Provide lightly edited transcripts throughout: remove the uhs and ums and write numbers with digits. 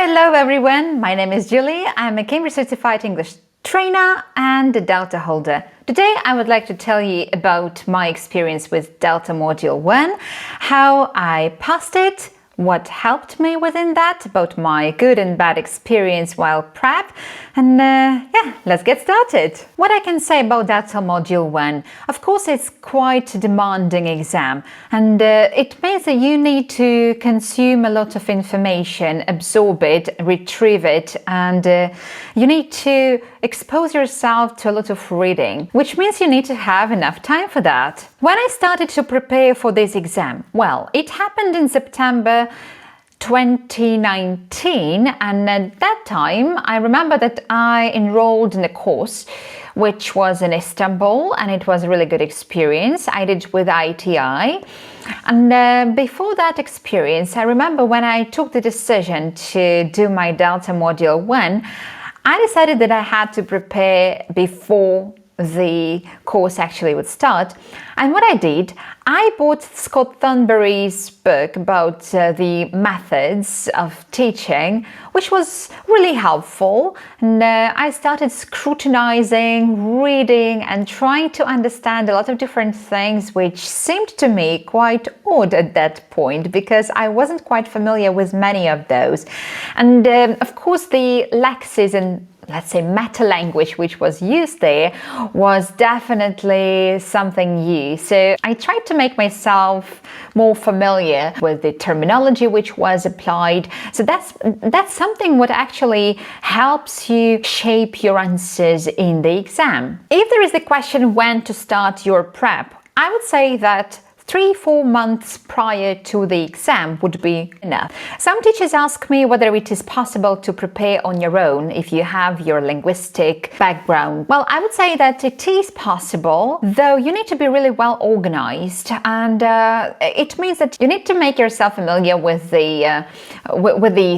Hello everyone, my name is Julie. I'm a Cambridge Certified English trainer and a Delta holder. Today I would like to tell you about my experience with Delta Module 1, how I passed it, what helped me within that, about my good and bad experience while prep, and let's get started. What I can say about Delta Module 1, of course it's quite a demanding exam, and it means that you need to consume a lot of information, absorb it, retrieve it, and you need to expose yourself to a lot of reading, which means you need to have enough time for that. When I started to prepare for this exam, well, it happened in September 2019, and at that time I remember that I enrolled in a course which was in Istanbul, and it was a really good experience. I did with ITI, and before that experience I remember when I took the decision to do my Delta Module 1, I decided that I had to prepare before the course actually would start. And what I did, I bought Scott Thornberry's book about the methods of teaching, which was really helpful. And I started scrutinizing, reading, and trying to understand a lot of different things, which seemed to me quite odd at that point because I wasn't quite familiar with many of those. And of course, the lexis and let's say meta language which was used there was definitely something new. So I tried to make myself more familiar with the terminology which was applied. So that's something what actually helps you shape your answers in the exam. If there is the question when to start your prep, I would say that 3-4 months prior to the exam would be enough. Some teachers ask me whether it is possible to prepare on your own if you have your linguistic background. Well, I would say that it is possible, though you need to be really well organized, and it means that you need to make yourself familiar with the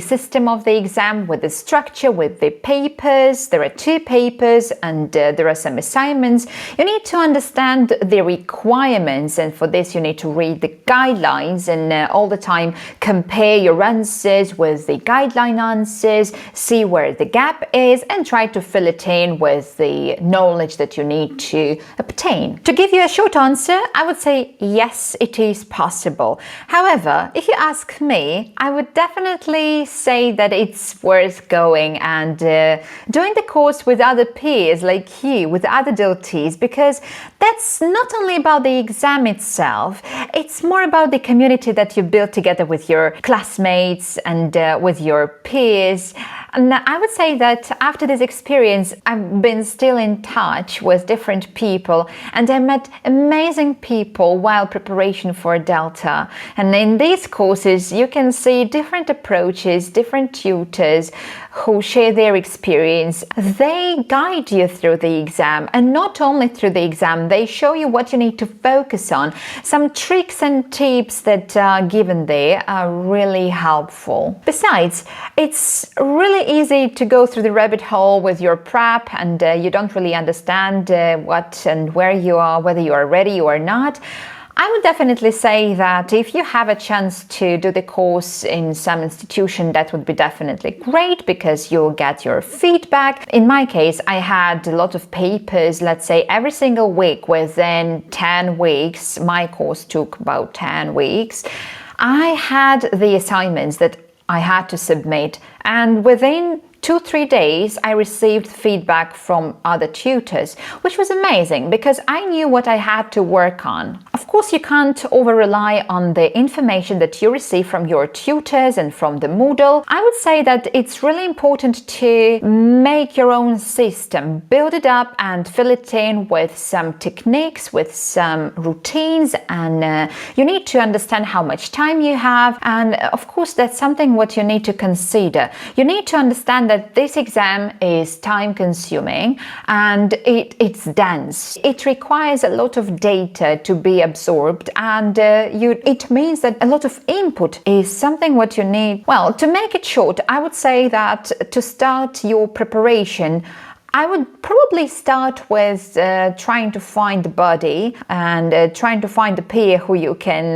system of the exam, with the structure, with the papers. There are 2 papers, and there are some assignments. You need to understand the requirements, and for this you need to read the guidelines and all the time compare your answers with the guideline answers, see where the gap is, and try to fill it in with the knowledge that you need to obtain. To give you a short answer, I would say yes, it is possible. However, if you ask me, I would definitely say that it's worth going and doing the course with other peers like you, with other DLTs, because that's not only about the exam itself, it's more about the community that you build together with your classmates and with your peers. And I would say that after this experience, I've been still in touch with different people, and I met amazing people while preparation for Delta. And in these courses, you can see different approaches, different tutors who share their experience. They guide you through the exam, and not only through the exam, they show you what you need to focus on. Some tricks and tips that are given there are really helpful. Besides, it's really easy to go through the rabbit hole with your prep, and you don't really understand what and where you are, whether you are ready or not. I would definitely say that if you have a chance to do the course in some institution, that would be definitely great because you'll get your feedback. In my case, I had a lot of papers, let's say every single week within 10 weeks. My course took about 10 weeks. I had the assignments that I had to submit, and within 2-3 days, I received feedback from other tutors, which was amazing because I knew what I had to work on. Of course, you can't over-rely on the information that you receive from your tutors and from the Moodle. I would say that it's really important to make your own system, build it up and fill it in with some techniques, with some routines, and you need to understand how much time you have. And of course, that's something what you need to consider. You need to understand that this exam is time-consuming and it's dense. It requires a lot of data to be absorbed, and it means that a lot of input is something what you need. Well, to make it short, I would say that to start your preparation, I would probably start with trying to find the buddy and trying to find the peer who you can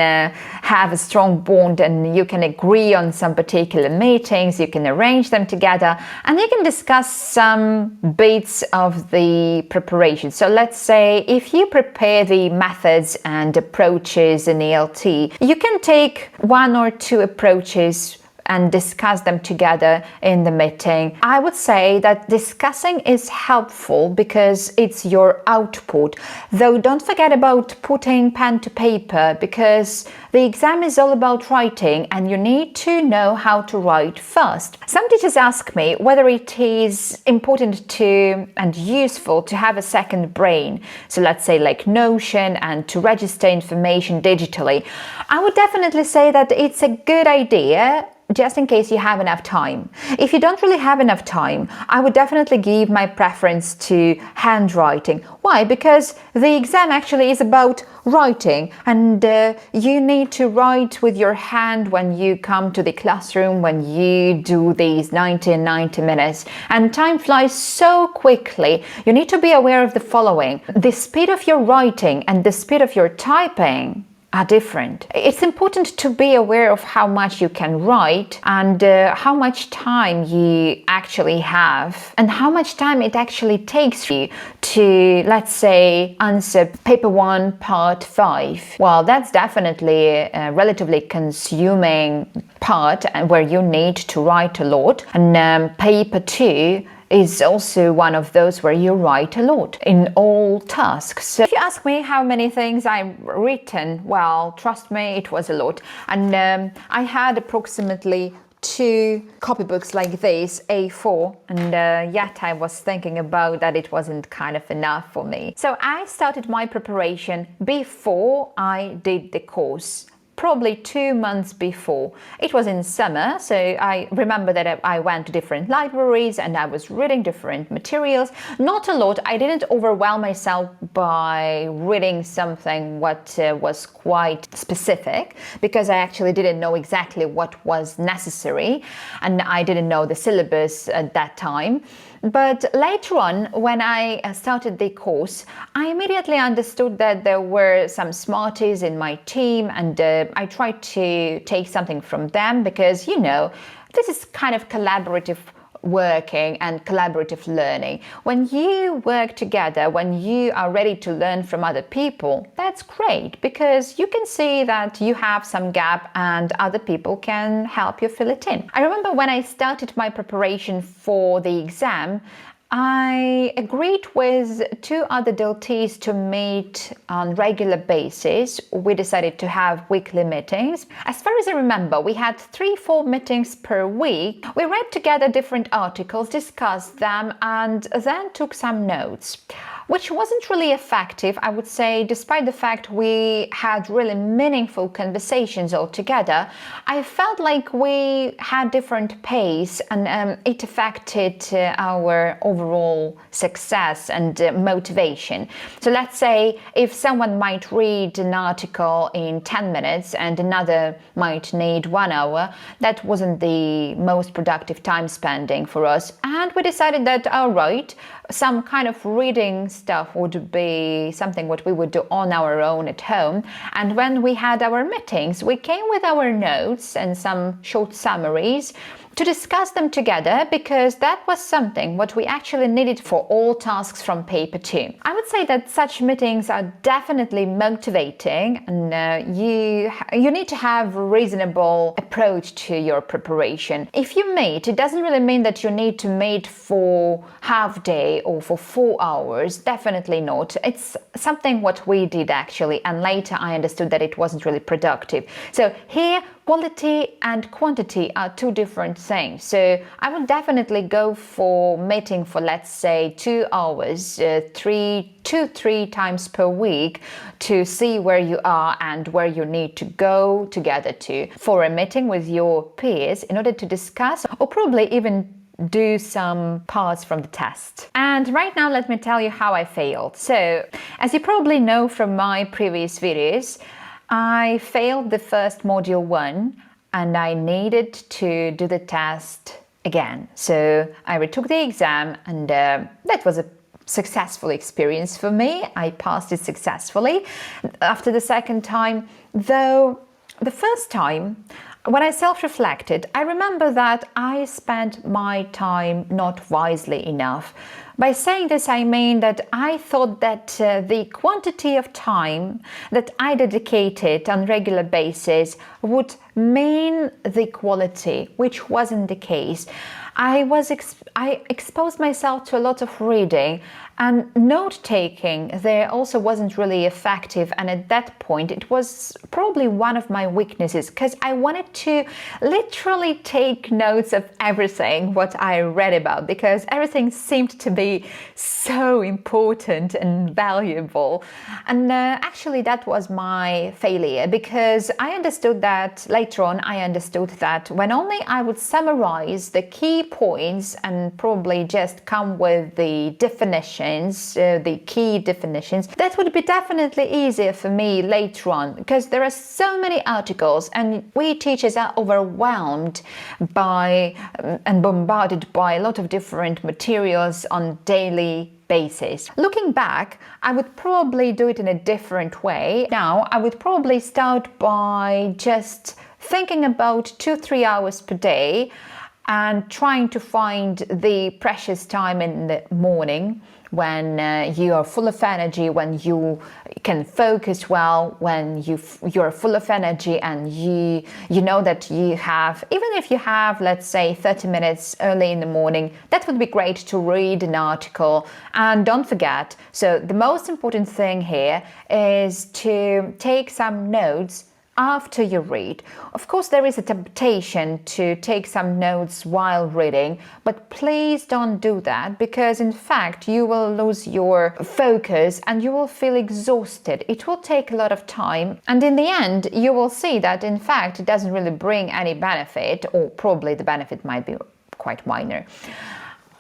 have a strong bond and you can agree on some particular meetings, you can arrange them together, and you can discuss some bits of the preparation. So let's say if you prepare the methods and approaches in ELT, you can take one or two approaches and discuss them together in the meeting. I would say that discussing is helpful because it's your output. Though don't forget about putting pen to paper, because the exam is all about writing and you need to know how to write first. Some teachers ask me whether it is important to and useful to have a second brain. So let's say like Notion and to register information digitally. I would definitely say that it's a good idea, just in case you have enough time. If you don't really have enough time, I would definitely give my preference to handwriting. Why? Because the exam actually is about writing, and you need to write with your hand when you come to the classroom, when you do these 90 minutes, and time flies so quickly. You need to be aware of the following: the speed of your writing and the speed of your typing are different. It's important to be aware of how much you can write and how much time you actually have and how much time it actually takes you to, let's say, answer paper 1 part 5. Well, that's definitely a relatively consuming part where you need to write a lot, and paper 2 is also one of those where you write a lot in all tasks. So if you ask me how many things I've written, well, trust me, it was a lot. And I had approximately 2 copybooks like this, A4, and yet I was thinking about that it wasn't kind of enough for me. So I started my preparation before I did the course. Probably 2 months before. It was in summer, so I remember that I went to different libraries and I was reading different materials. Not a lot. I didn't overwhelm myself by reading something what was quite specific, because I actually didn't know exactly what was necessary and I didn't know the syllabus at that time. But later on, when I started the course, I immediately understood that there were some smarties in my team, and I tried to take something from them because, you know, this is kind of collaborative working and collaborative learning. When you work together, when you are ready to learn from other people, that's great, because you can see that you have some gap and other people can help you fill it in. I remember when I started my preparation for the exam, I agreed with 2 other DELTs to meet on regular basis. We decided to have weekly meetings. As far as I remember, we had 3-4 meetings per week. We read together different articles, discussed them, and then took some notes, which wasn't really effective, I would say. Despite the fact we had really meaningful conversations all together, I felt like we had different pace, and it affected our overall success and motivation. So let's say if someone might read an article in 10 minutes and another might need 1 hour, that wasn't the most productive time spending for us. And we decided that, all right, some kind of reading stuff would be something what we would do on our own at home. And when we had our meetings, we came with our notes and some short summaries to discuss them together, because that was something what we actually needed for all tasks from paper 2. I would say that such meetings are definitely motivating, and you need to have a reasonable approach to your preparation. If you meet, it doesn't really mean that you need to meet for half day or for 4 hours. Definitely not. It's something what we did actually, and later I understood that it wasn't really productive. So here, quality and quantity are 2 different things. So I would definitely go for meeting for, let's say, 2 hours, 3 times per week, to see where you are and where you need to go together to, for a meeting with your peers in order to discuss or probably even do some parts from the test. And right now, let me tell you how I failed. So, as you probably know from my previous videos, I failed the first module 1 and I needed to do the test again. So I retook the exam, and that was a successful experience for me. I passed it successfully after the second time, though the first time, when I self-reflected, I remember that I spent my time not wisely enough. By saying this, I mean that I thought that the quantity of time that I dedicated on a regular basis would mean the quality, which wasn't the case. I exposed myself to a lot of reading, and note-taking there also wasn't really effective, and at that point it was probably one of my weaknesses, because I wanted to literally take notes of everything what I read about, because everything seemed to be so important and valuable. And actually that was my failure, because I understood that later on, I understood that when only I would summarize the key points and probably just come with the definitions, the key definitions, that would be definitely easier for me later on, because there are so many articles and we teachers are overwhelmed by and bombarded by a lot of different materials on daily basis. Looking back, I would probably do it in a different way. Now, I would probably start by just thinking about 2-3 hours per day and trying to find the precious time in the morning when you are full of energy, when you can focus well, when you're full of energy, and you know that you have, even if you have, let's say, 30 minutes early in the morning, that would be great to read an article. And don't forget, so the most important thing here is to take some notes after you read. Of course, there is a temptation to take some notes while reading, but please don't do that, because in fact you will lose your focus and you will feel exhausted. It will take a lot of time, and in the end you will see that in fact it doesn't really bring any benefit, or probably the benefit might be quite minor.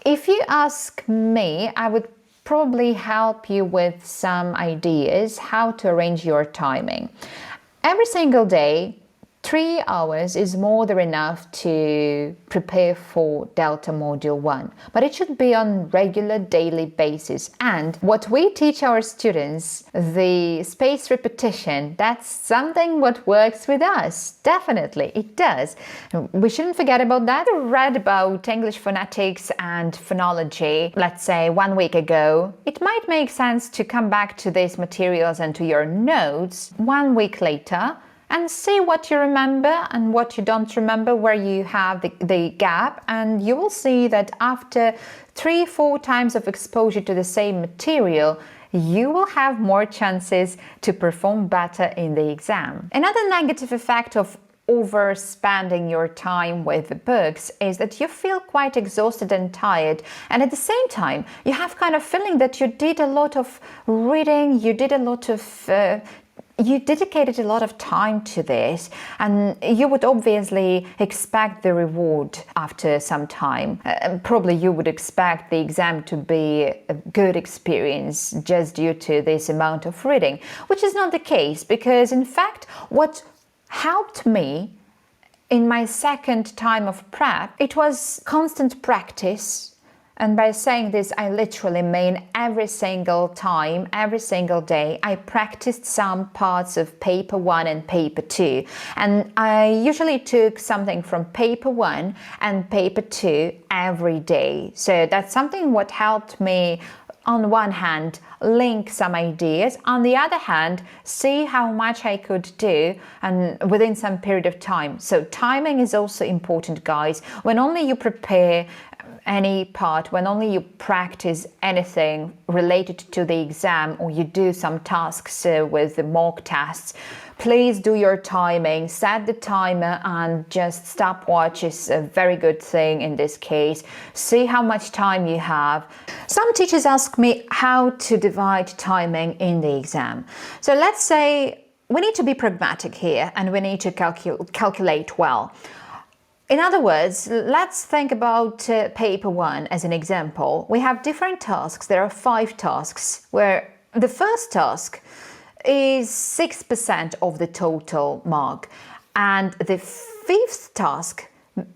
If you ask me, I would probably help you with some ideas how to arrange your timing. Every single day, 3 hours is more than enough to prepare for Delta Module 1, but it should be on regular daily basis. And what we teach our students, the spaced repetition, that's something what works with us. Definitely, it does. We shouldn't forget about that. I read about English phonetics and phonology, let's say 1 week ago. It might make sense to come back to these materials and to your notes 1 week later, and see what you remember and what you don't remember, where you have the gap, and you will see that after 3-4 times of exposure to the same material, you will have more chances to perform better in the exam. Another negative effect of overspending your time with the books is that you feel quite exhausted and tired, and at the same time you have kind of feeling that you did a lot of reading, you dedicated a lot of time to this, and you would obviously expect the reward after some time. Probably you would expect the exam to be a good experience just due to this amount of reading, which is not the case, because in fact what helped me in my second time of prep, it was constant practice. And by saying this, I literally mean every single time, every single day, I practiced some parts of paper 1 and paper 2. And I usually took something from paper 1 and paper 2 every day. So that's something what helped me, on one hand, link some ideas, on the other hand, see how much I could do and within some period of time. So timing is also important, guys. When only you prepare any part, when only you practice anything related to the exam, or you do some tasks with the mock tests, please do your timing, set the timer, and just stopwatch is a very good thing in this case. See how much time you have. Some teachers ask me how to divide timing in the exam. So let's say we need to be pragmatic here and we need to calculate well. In other words, let's think about paper 1 as an example. We have different tasks. There are 5 tasks, where the first task is 6% of the total mark, and the 5th task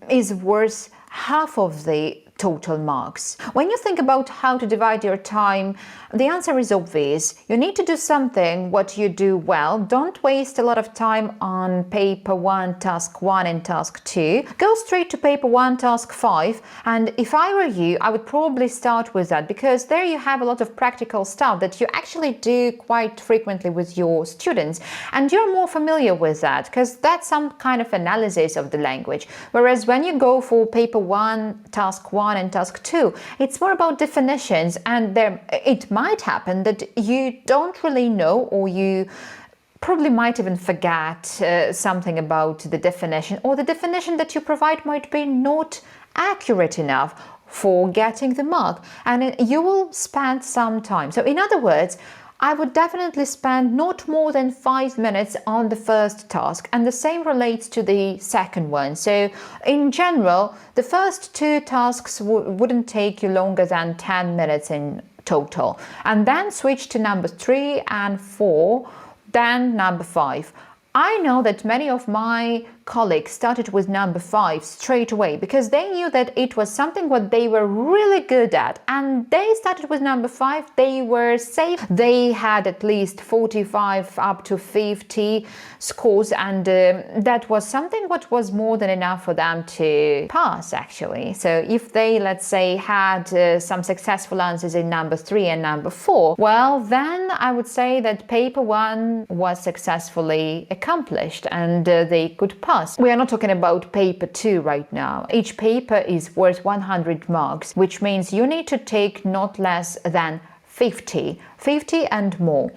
is worth half of the total marks. When you think about how to divide your time, the answer is obvious. You need to do something what you do well. Don't waste a lot of time on paper 1, task 1 and task 2. Go straight to paper 1, task 5. And if I were you, I would probably start with that, because there you have a lot of practical stuff that you actually do quite frequently with your students. And you're more familiar with that because that's some kind of analysis of the language. Whereas when you go for paper 1, task 1 and task 2, it's more about definitions, and it might happen that you don't really know, or you probably might even forget something about the definition, or the definition that you provide might be not accurate enough for getting the mark, and you will spend some time. So in other words, I would definitely spend not more than 5 minutes on the first task, and the same relates to the second one. So in general, the first 2 tasks wouldn't take you longer than 10 minutes in total, and then switch to number 3 and 4, then number 5. I know that many of my colleagues started with number 5 straight away because they knew that it was something what they were really good at, and they started with number 5. They were safe. They had at least 45 up to 50 scores, and that was something what was more than enough for them to pass, actually. So if they, let's say, had some successful answers in number 3 and number 4, well, then I would say that paper 1 was successfully accomplished and they could pass. We are not talking about paper 2 right now. Each paper is worth 100 marks, which means you need to take not less than 50 and more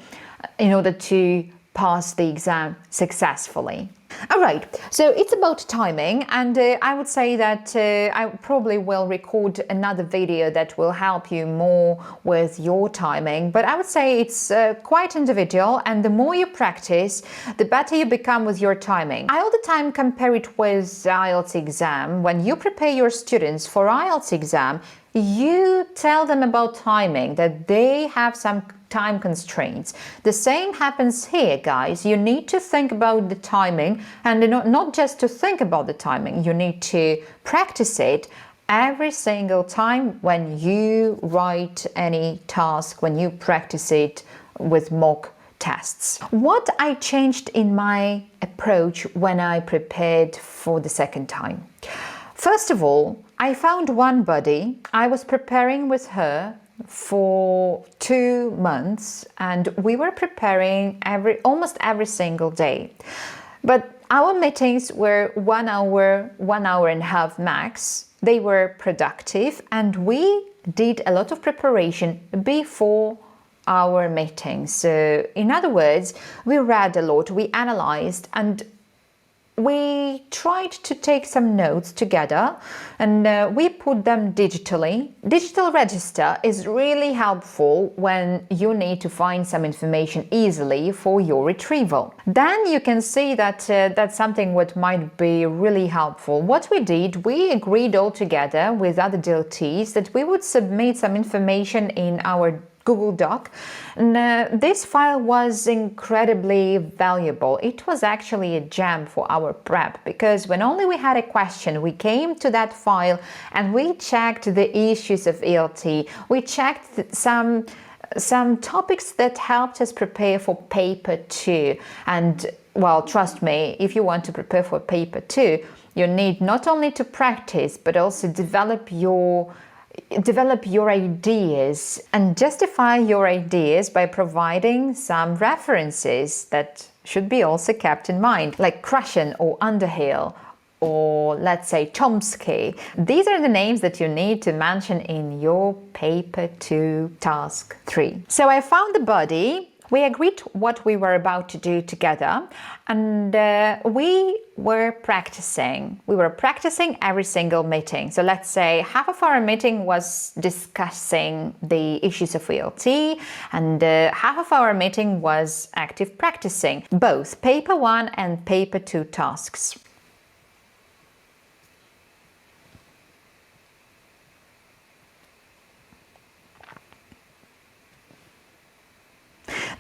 in order to pass the exam successfully. All right, so it's about timing, and I would say that I probably will record another video that will help you more with your timing, but I would say it's quite individual, and the more you practice, the better you become with your timing. I all the time compare it with IELTS exam. When you prepare your students for IELTS exam, you tell them about timing, that they have some time constraints. The same happens here, guys. You need to think about the timing, and not just to think about the timing, you need to practice it every single time when you write any task, when you practice it with mock tests. What I changed in my approach when I prepared for the second time? First of all, I found one buddy. I was preparing with her for 2 months, and we were preparing almost every single day. But our meetings were 1 hour, 1 and a half max. They were productive, and we did a lot of preparation before our meetings. So in other words, we read a lot, we analyzed, and we tried to take some notes together, and we put them digitally. Digital register is really helpful when you need to find some information easily for your retrieval. Then you can see that that's something what might be really helpful. What we did, we agreed all together with other DLTs that we would submit some information in our Google Doc, and this file was incredibly valuable. It was actually a gem for our prep, because when only we had a question, we came to that file and we checked the issues of ELT. We checked some topics that helped us prepare for paper 2. And well, trust me, if you want to prepare for paper 2, you need not only to practice but also develop your ideas and justify your ideas by providing some references that should be also kept in mind, like Krashen or Underhill, or let's say Chomsky. These are the names that you need to mention in your paper 2 task 3. So I found the body. We agreed what we were about to do together, and we were practicing. We were practicing every single meeting. So let's say half of our meeting was discussing the issues of ELT, and half of our meeting was active practicing, both paper 1 and paper 2 tasks.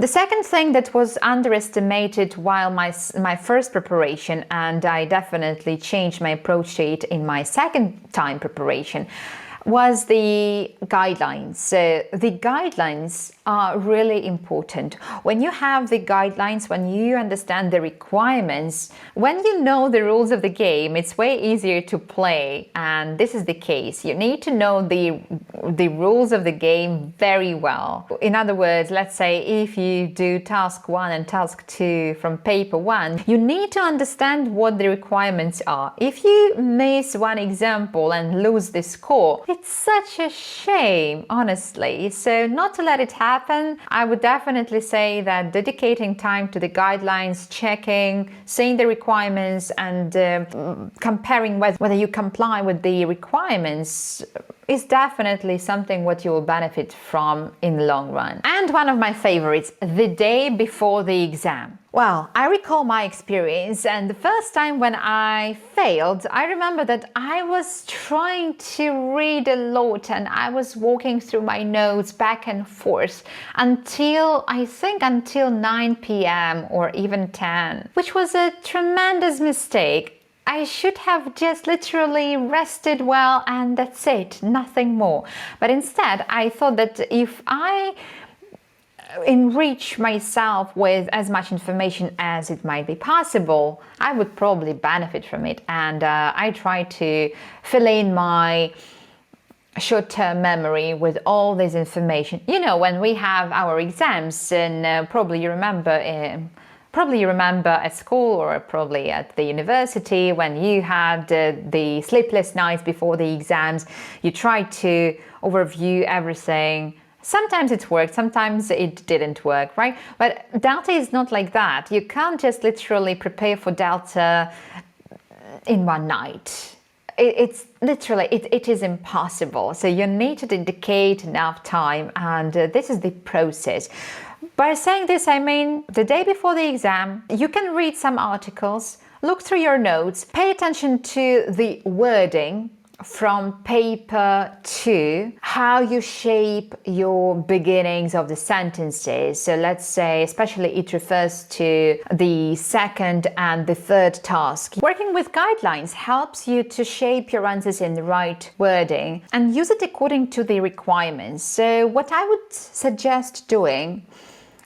The second thing that was underestimated while my first preparation, and I definitely changed my approach to it in my second time preparation, was the guidelines. So the guidelines are really important. When you have the guidelines, when you understand the requirements, when you know the rules of the game, it's way easier to play. And this is the case. You need to know the rules of the game very well. In other words, let's say if you do task 1 and task 2 from paper 1, you need to understand what the requirements are. If you miss one example and lose the score, it's such a shame, honestly. So not to let it happen, I would definitely say that dedicating time to the guidelines, checking, seeing the requirements, and comparing whether you comply with the requirements is definitely something what you will benefit from in the long run. And one of my favorites, the day before the exam. Well, I recall my experience, and the first time when I failed, I remember that I was trying to read a lot and I was walking through my notes back and forth until 9 p.m. or even 10, which was a tremendous mistake. I should have just literally rested well and that's it, nothing more. But instead, I thought that if I enrich myself with as much information as it might be possible, I would probably benefit from it. And I try to fill in my short-term memory with all this information. You know, when we have our exams, and probably you remember at school or probably at the university when you had the sleepless nights before the exams, you tried to overview everything. Sometimes it worked, sometimes it didn't work, right? But Delta is not like that. You can't just literally prepare for Delta in one night. It's literally, it is impossible. So you need to dedicate enough time, and this is the process. By saying this, I mean the day before the exam, you can read some articles, look through your notes, pay attention to the wording from paper 2, how you shape your beginnings of the sentences. So let's say, especially it refers to the second and the third task. Working with guidelines helps you to shape your answers in the right wording and use it according to the requirements. So what I would suggest doing,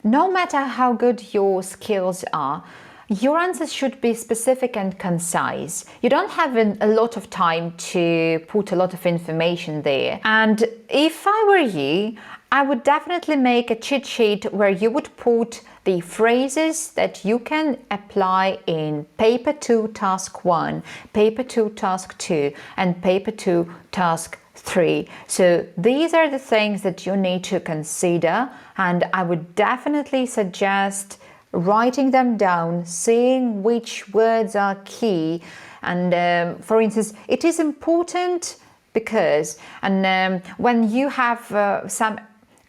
no matter how good your skills are, your answers should be specific and concise. You don't have a lot of time to put a lot of information there. And if I were you, I would definitely make a cheat sheet where you would put the phrases that you can apply in paper 2 task 1, paper 2 task 2, and paper 2 task 3. So these are the things that you need to consider, and I would definitely suggest writing them down, seeing which words are key. And for instance, it is important because when you have some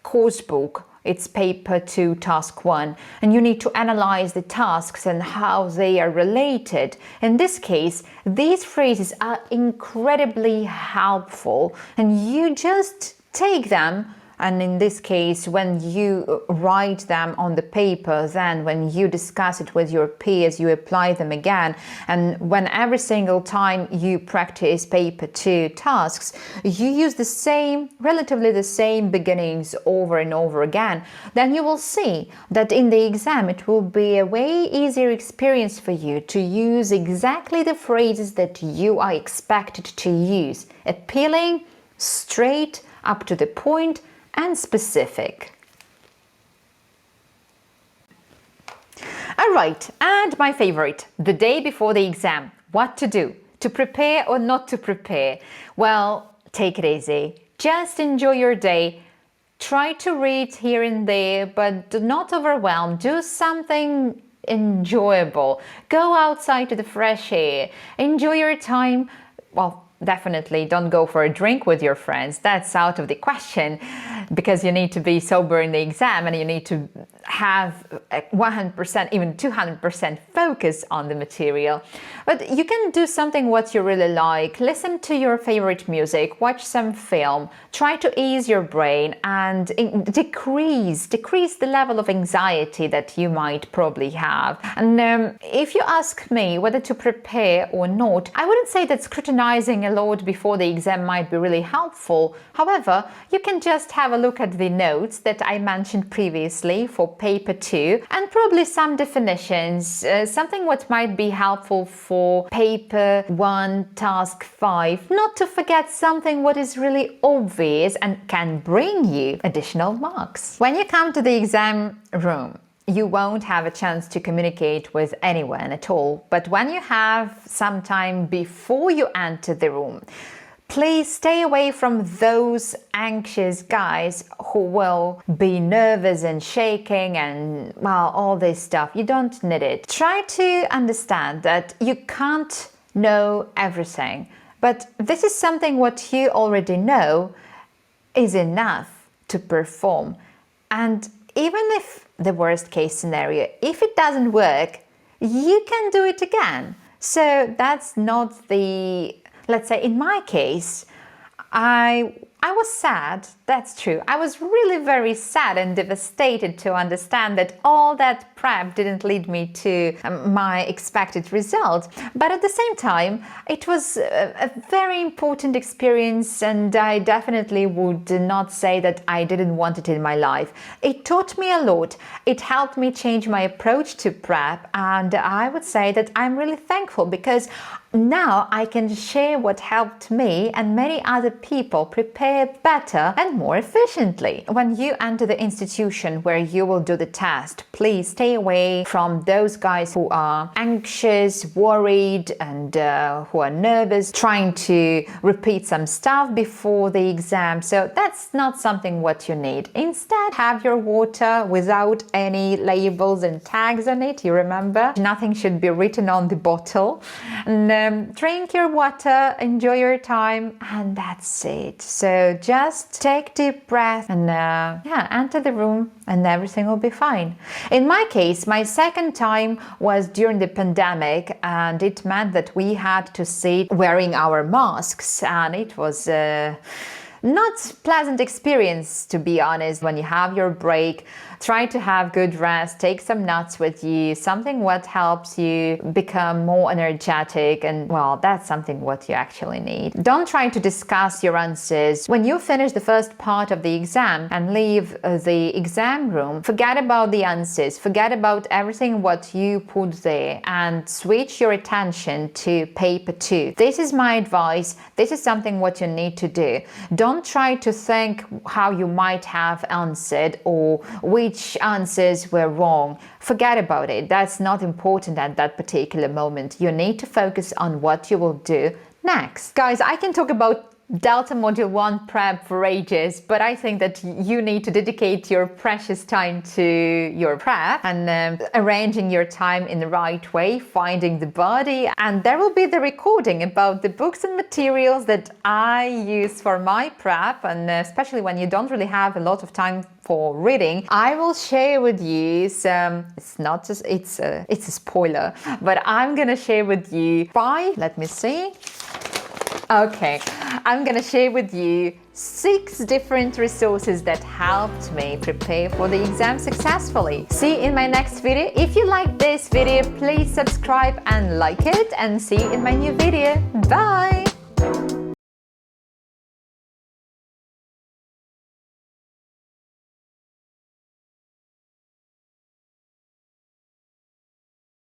course book, it's paper 2 task 1, and you need to analyze the tasks and how they are related. In this case, these phrases are incredibly helpful, and you just take them. And in this case, when you write them on the paper, then when you discuss it with your peers, you apply them again. And when every single time you practice paper 2 tasks, you use relatively the same beginnings over and over again, then you will see that in the exam it will be a way easier experience for you to use exactly the phrases that you are expected to use. Appealing, straight, up to the point, and specific. Alright, and my favorite, the day before the exam. What to do? To prepare or not to prepare? Well, take it easy. Just enjoy your day. Try to read here and there, but do not overwhelm. Do something enjoyable. Go outside to the fresh air. Enjoy your time. Well, definitely don't go for a drink with your friends. That's out of the question. because you need to be sober in the exam and you need to have 100%, even 200% focus on the material. But you can do something what you really like. Listen to your favorite music, watch some film, try to ease your brain and decrease the level of anxiety that you might probably have. And if you ask me whether to prepare or not, I wouldn't say that scrutinizing a lot before the exam might be really helpful. However, you can just have a look at the notes that I mentioned previously for paper 2 and probably some definitions, something what might be helpful for paper 1, task 5, not to forget something what is really obvious and can bring you additional marks. When you come to the exam room, you won't have a chance to communicate with anyone at all, but when you have some time before you enter the room, please stay away from those anxious guys who will be nervous and shaking and, well, all this stuff. You don't need it. Try to understand that you can't know everything, but this is something what you already know is enough to perform. And even if the worst case scenario, if it doesn't work, you can do it again. So that's not the, let's say in my case, I was sad, that's true. I was really very sad and devastated to understand that all that prep didn't lead me to my expected result. But at the same time, it was a very important experience and I definitely would not say that I didn't want it in my life. It taught me a lot. It helped me change my approach to prep and I would say that I'm really thankful because now I can share what helped me and many other people prepare better and more efficiently. When you enter the institution where you will do the test, please stay away from those guys who are anxious, worried, and who are nervous, trying to repeat some stuff before the exam. So that's not something what you need. Instead, have your water without any labels and tags on it. You remember? Nothing should be written on the bottle. And drink your water, enjoy your time, and that's it. So just take deep breath and enter the room and everything will be fine. In my case, my second time was during the pandemic and it meant that we had to sit wearing our masks and it was not pleasant experience, to be honest. When you have your break, try to have good rest, take some nuts with you, something what helps you become more energetic, and well, that's something what you actually need. Don't try to discuss your answers. When you finish the first part of the exam and leave the exam room, forget about the answers, forget about everything what you put there and switch your attention to paper 2. This is my advice. This is something what you need to do. Don't try to think how you might have answered or which answers were wrong. Forget about it. That's not important at that particular moment. You need to focus on what you will do next. Guys, I can talk about Delta Module 1 prep for ages, but I think that you need to dedicate your precious time to your prep and arranging your time in the right way, finding the body, and there will be the recording about the books and materials that I use for my prep, and especially when you don't really have a lot of time for reading, I will share with you some, it's a spoiler, but I'm gonna share with you 5, let me see. Okay, I'm gonna share with you 6 different resources that helped me prepare for the exam successfully. See you in my next video. If you like this video, please subscribe and like it, and see you in my new video. Bye!